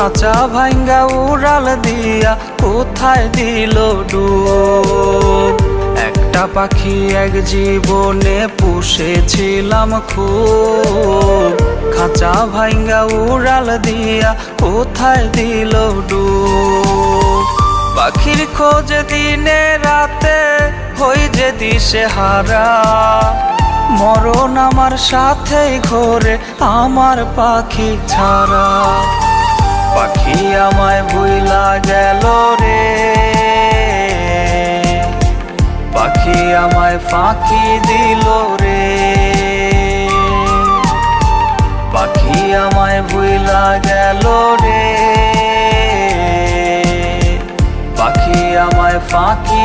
খাঁচা ভাঙ্গা উড়াল দিয়া কোথায় দিল ডুব। একটা পাখি এক জীবনে পুষেছিলাম খুব, খাঁচা ভাঙ্গা উড়াল দিয়া কোথায় দিল ডুব। পাখির খোঁজে দিনে রাতে হই যে দিশেহারা, মরণ আমার সাথেই ঘোরে আমার পাখি ছাড়া। পাখি আমায় ভুইলা গেল রে, পাখি আমায় ফাঁকি দিল রে। পাখি আমায় ভুইলা গেল রে, পাখি আমায় ফাঁকি